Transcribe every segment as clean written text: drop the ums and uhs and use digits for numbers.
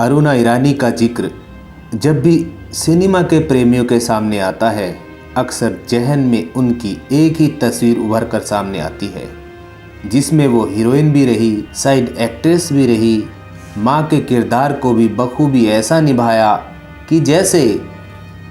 अरुणा ईरानी का जिक्र जब भी सिनेमा के प्रेमियों के सामने आता है, अक्सर जहन में उनकी एक ही तस्वीर उभर कर सामने आती है, जिसमें वो हीरोइन भी रही, साइड एक्ट्रेस भी रही, माँ के किरदार को भी बखूबी ऐसा निभाया कि जैसे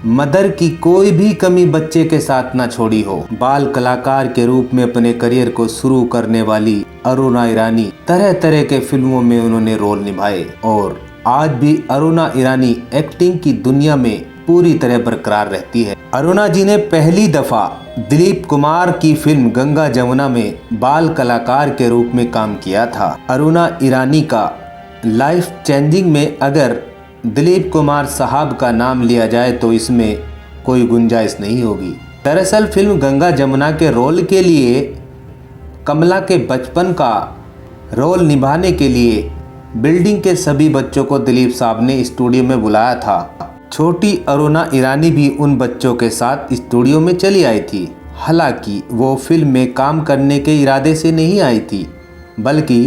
मदर की कोई भी कमी बच्चे के साथ ना छोड़ी हो। बाल कलाकार के रूप में अपने करियर को शुरू करने वाली अरुणा ईरानी तरह तरह के फिल्मों में उन्होंने रोल निभाए और आज भी अरुणा ईरानी एक्टिंग की दुनिया में पूरी तरह बरकरार रहती है। अरुणा जी ने पहली दफा दिलीप कुमार की फिल्म गंगा जमुना में बाल कलाकार के रूप में काम किया था। अरुणा ईरानी का लाइफ चेंजिंग में अगर दिलीप कुमार साहब का नाम लिया जाए तो इसमें कोई गुंजाइश नहीं होगी। दरअसल फिल्म गंगा जमुना के रोल के लिए कमला के बचपन का रोल निभाने के लिए बिल्डिंग के सभी बच्चों को दिलीप साहब ने स्टूडियो में बुलाया था। छोटी अरुणा ईरानी भी उन बच्चों के साथ स्टूडियो में चली आई थी। हालांकि वो फिल्म में काम करने के इरादे से नहीं आई थी, बल्कि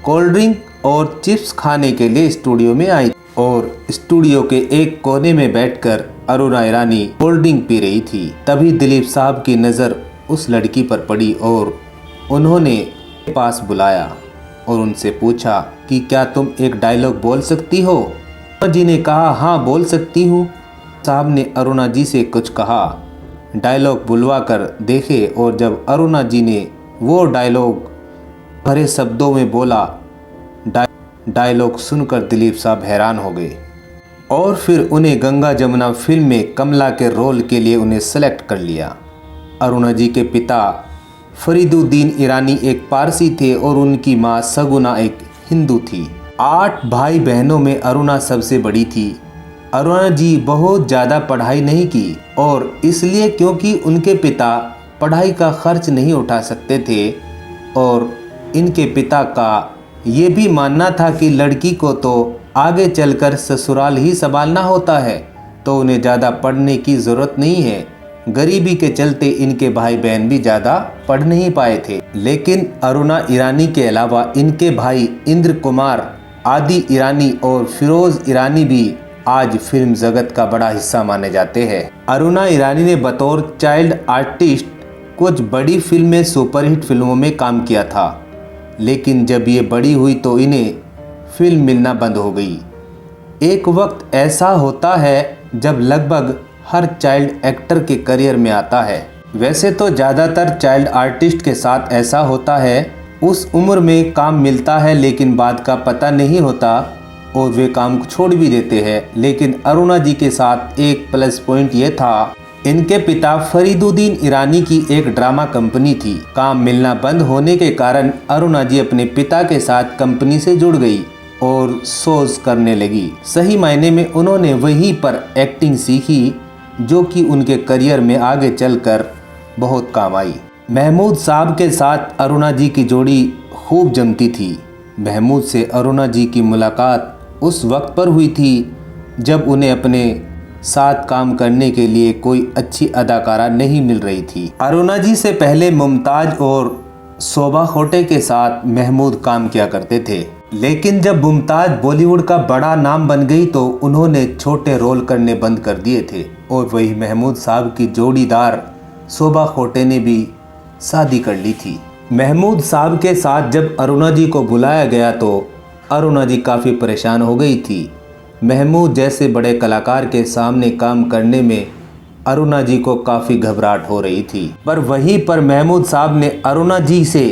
कोल्ड ड्रिंक और चिप्स खाने के लिए स्टूडियो में आई और स्टूडियो के एक कोने में बैठकर अरुणा ईरानी कोल्ड ड्रिंक पी रही थी। तभी दिलीप साहब की नज़र उस लड़की पर पड़ी और उन्होंने पास बुलाया और उनसे पूछा कि क्या तुम एक डायलॉग बोल सकती हो। अरुणा जी ने कहा, हाँ बोल सकती हूँ। साहब ने अरुणा जी से कुछ कहा, डायलॉग बुलवा कर देखे और जब अरुणा जी ने वो डायलॉग भरे शब्दों में बोला, डायलॉग सुनकर दिलीप साहब हैरान हो गए और फिर उन्हें गंगा जमुना फिल्म में कमला के रोल के लिए उन्हें सेलेक्ट कर लिया। अरुणा जी के पिता फरीदुद्दीन ईरानी एक पारसी थे और उनकी माँ सगुना एक हिंदू थी। 8 भाई बहनों में अरुणा सबसे बड़ी थी। अरुणा जी बहुत ज़्यादा पढ़ाई नहीं की और इसलिए क्योंकि उनके पिता पढ़ाई का खर्च नहीं उठा सकते थे और इनके पिता का ये भी मानना था कि लड़की को तो आगे चलकर ससुराल ही संभालना होता है, तो उन्हें ज़्यादा पढ़ने की ज़रूरत नहीं है। गरीबी के चलते इनके भाई बहन भी ज़्यादा पढ़ नहीं पाए थे। लेकिन अरुणा ईरानी के अलावा इनके भाई इंद्र कुमार, आदि ईरानी और फिरोज ईरानी भी आज फिल्म जगत का बड़ा हिस्सा माने जाते हैं। अरुणा ईरानी ने बतौर चाइल्ड आर्टिस्ट कुछ बड़ी फिल्में, सुपरहिट फिल्मों में काम किया था, लेकिन जब ये बड़ी हुई तो इन्हें फिल्म मिलना बंद हो गई। एक वक्त ऐसा होता है जब लगभग हर चाइल्ड एक्टर के करियर में आता है। वैसे तो ज़्यादातर चाइल्ड आर्टिस्ट के साथ ऐसा होता है, उस उम्र में काम मिलता है लेकिन बाद का पता नहीं होता और वे काम को छोड़ भी देते हैं। लेकिन अरुणा जी के साथ एक प्लस पॉइंट ये था, इनके पिता फरीदुद्दीन ईरानी की एक ड्रामा कंपनी थी। काम मिलना बंद होने के कारण अरुणा जी अपने पिता के साथ कंपनी से जुड़ गई और शोज करने लगी। सही मायने में उन्होंने वहीं पर एक्टिंग सीखी जो कि उनके करियर में आगे चलकर बहुत काम आई। महमूद साहब के साथ अरुणा जी की जोड़ी खूब जमती थी। महमूद से अरुणा जी की मुलाकात उस वक्त पर हुई थी जब उन्हें अपने साथ काम करने के लिए कोई अच्छी अदाकारा नहीं मिल रही थी। अरुणा जी से पहले मुमताज और शोभा खोटे के साथ महमूद काम किया करते थे, लेकिन जब मुमताज बॉलीवुड का बड़ा नाम बन गई तो उन्होंने छोटे रोल करने बंद कर दिए थे और वही महमूद साहब की जोड़ीदार शोभा खोटे ने भी शादी कर ली थी। महमूद साहब के साथ जब अरुणा जी को बुलाया गया तो अरुणा जी काफ़ी परेशान हो गई थी। महमूद जैसे बड़े कलाकार के सामने काम करने में अरुणा जी को काफ़ी घबराहट हो रही थी, पर वहीं पर महमूद साहब ने अरुणा जी से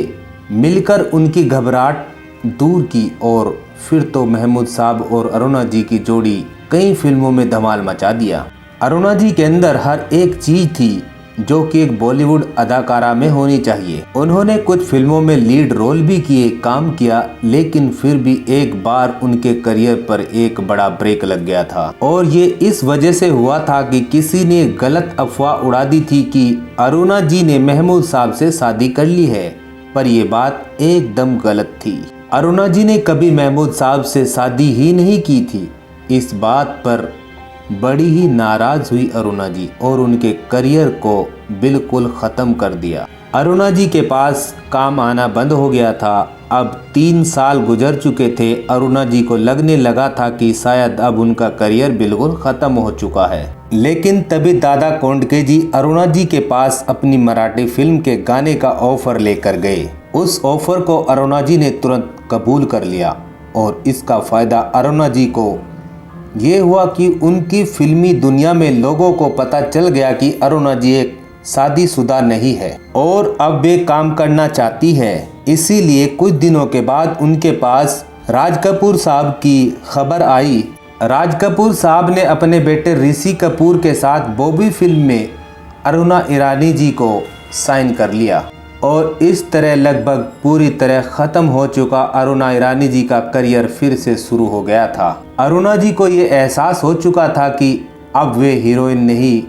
मिलकर उनकी घबराहट दूर की और फिर तो महमूद साहब और अरुणा जी की जोड़ी कई फिल्मों में धमाल मचा दिया। अरुणा जी के अंदर हर एक चीज़ थी जो कि एक बॉलीवुड अदाकारा में होनी चाहिए। उन्होंने कुछ फिल्मों में लीड रोल भी किए, काम किया, लेकिन फिर भी एक बार उनके करियर पर एक बड़ा ब्रेक लग गया था और ये इस वजह से हुआ था कि किसी ने गलत अफवाह उड़ा दी थी कि अरुणा जी ने महमूद साहब से शादी कर ली है, पर यह बात एकदम गलत थी। अरुणा जी ने कभी महमूद साहब से शादी ही नहीं की थी। इस बात पर बड़ी ही नाराज हुई अरुणा जी और उनके करियर को बिल्कुल ख़त्म कर दिया। अरुणा जी के पास काम आना बंद हो गया था अब 3 साल गुजर चुके थे। अरुणा जी को लगने लगा था कि शायद अब उनका करियर बिल्कुल ख़त्म हो चुका है। लेकिन तभी दादा कोंडके जी अरुणा जी के पास अपनी मराठी फिल्म के गाने का ऑफर लेकर गए। उस ऑफर को अरुणा जी ने तुरंत कबूल कर लिया और इसका फ़ायदा अरुणा जी को ये हुआ कि उनकी फिल्मी दुनिया में लोगों को पता चल गया कि अरुणा जी एक शादीशुदा नहीं है और अब वे काम करना चाहती है। इसीलिए कुछ दिनों के बाद उनके पास राज कपूर साहब की खबर आई। राज कपूर साहब ने अपने बेटे ऋषि कपूर के साथ बॉबी फिल्म में अरुणा ईरानी जी को साइन कर लिया और इस तरह लगभग पूरी तरह ख़त्म हो चुका अरुणा ईरानी जी का करियर फिर से शुरू हो गया था। अरुणा जी को ये एहसास हो चुका था कि अब वे हीरोइन नहीं,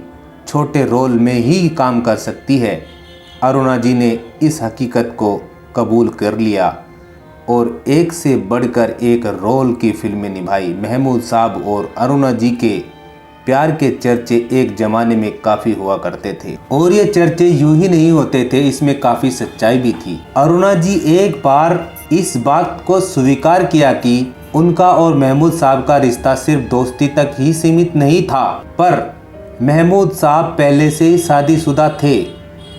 छोटे रोल में ही काम कर सकती है। अरुणा जी ने इस हकीकत को कबूल कर लिया और एक से बढ़कर एक रोल की फिल्में निभाई। महमूद साहब और अरुणा जी के प्यार के चर्चे एक ज़माने में काफ़ी हुआ करते थे और ये चर्चे यूं ही नहीं होते थे, इसमें काफ़ी सच्चाई भी थी। अरुणा जी एक बार इस बात को स्वीकार किया कि उनका और महमूद साहब का रिश्ता सिर्फ दोस्ती तक ही सीमित नहीं था, पर महमूद साहब पहले से ही शादीशुदा थे,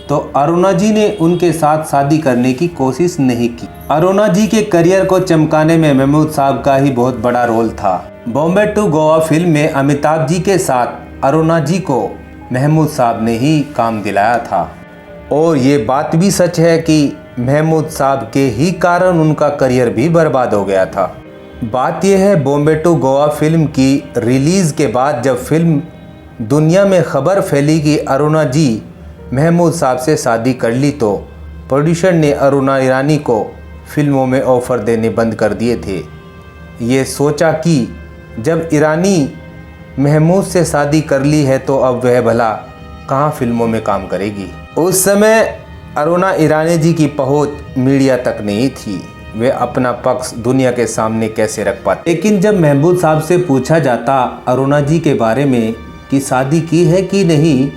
तो अरुणा जी ने उनके साथ शादी करने की कोशिश नहीं की। अरुणा जी के करियर को चमकाने में महमूद साहब का ही बहुत बड़ा रोल था। बॉम्बे टू गोवा फिल्म में अमिताभ जी के साथ अरुणा जी को महमूद साहब ने ही काम दिलाया था और ये बात भी सच है कि महमूद साहब के ही कारण उनका करियर भी बर्बाद हो गया था। बात यह है, बॉम्बे टू गोवा फिल्म की रिलीज़ के बाद जब फिल्म दुनिया में खबर फैली कि अरुणा जी महमूद साहब से शादी कर ली, तो प्रोड्यूसर ने अरुणा ईरानी को फिल्मों में ऑफ़र देने बंद कर दिए थे। ये सोचा कि जब ईरानी महमूद से शादी कर ली है तो अब वह भला कहाँ फिल्मों में काम करेगी। उस समय अरुणा ईरानी जी की पहुँच मीडिया तक नहीं थी, वे अपना पक्ष दुनिया के सामने कैसे रख पाते। लेकिन जब महमूद साहब से पूछा जाता अरुणा जी के बारे में कि शादी की है कि नहीं,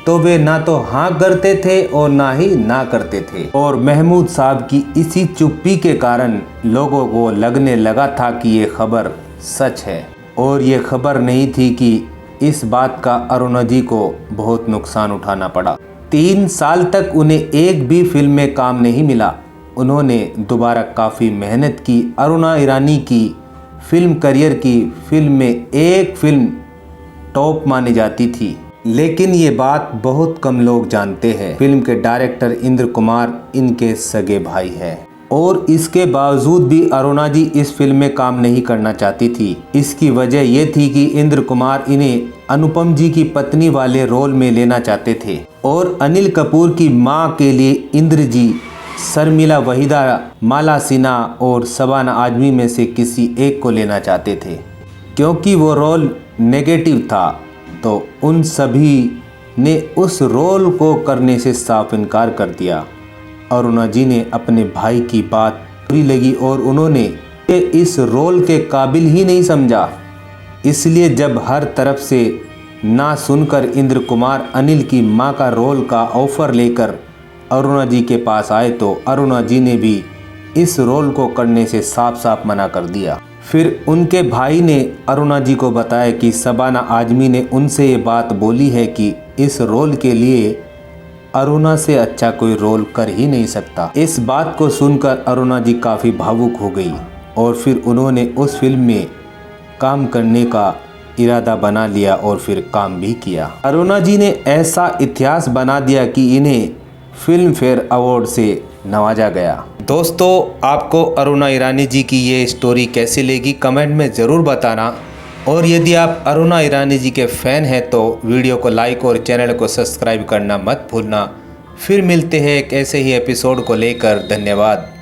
तो वे ना तो हाँ करते थे और ना ही ना करते थे। और महमूद साहब की इसी चुप्पी के कारण लोगों को लगने लगा था कि ये खबर सच है और ये खबर नहीं थी कि इस बात का अरुणा जी को बहुत नुकसान उठाना पड़ा। 3 साल तक उन्हें एक भी फिल्म में काम नहीं मिला। उन्होंने दोबारा काफ़ी मेहनत की। अरुणा ईरानी की फिल्म करियर की फिल्म में एक फिल्म टॉप मानी जाती थी, लेकिन ये बात बहुत कम लोग जानते हैं। फिल्म के डायरेक्टर इंद्र कुमार इनके सगे भाई हैं और इसके बावजूद भी अरुणा जी इस फिल्म में काम नहीं करना चाहती थी। इसकी वजह ये थी कि इंद्र कुमार इन्हें अनुपम जी की पत्नी वाले रोल में लेना चाहते थे और अनिल कपूर की मां के लिए इंद्र जी शर्मिला वहीदा, माला सिन्हा और शबाना आजमी में से किसी एक को लेना चाहते थे। क्योंकि वो रोल नेगेटिव था तो उन सभी ने उस रोल को करने से साफ इनकार कर दिया। अरुणा जी ने अपने भाई की बात बुरी लगी और उन्होंने इस रोल के काबिल ही नहीं समझा। इसलिए जब हर तरफ से ना सुनकर इंद्र कुमार अनिल की मां का रोल का ऑफ़र लेकर अरुणा जी के पास आए तो अरुणा जी ने भी इस रोल को करने से साफ साफ मना कर दिया। फिर उनके भाई ने अरुणा जी को बताया कि शबाना आजमी ने उनसे ये बात बोली है कि इस रोल के लिए अरुणा से अच्छा कोई रोल कर ही नहीं सकता। इस बात को सुनकर अरुणा जी काफ़ी भावुक हो गई और फिर उन्होंने उस फिल्म में काम करने का इरादा बना लिया और फिर काम भी किया। अरुणा जी ने ऐसा इतिहास बना दिया कि इन्हें फिल्म फेयर अवार्ड से नवाजा गया। दोस्तों, आपको अरुणा ईरानी जी की ये स्टोरी कैसी लगी कमेंट में ज़रूर बताना और यदि आप अरुणा ईरानी जी के फ़ैन हैं तो वीडियो को लाइक और चैनल को सब्सक्राइब करना मत भूलना। फिर मिलते हैं एक ऐसे ही एपिसोड को लेकर। धन्यवाद।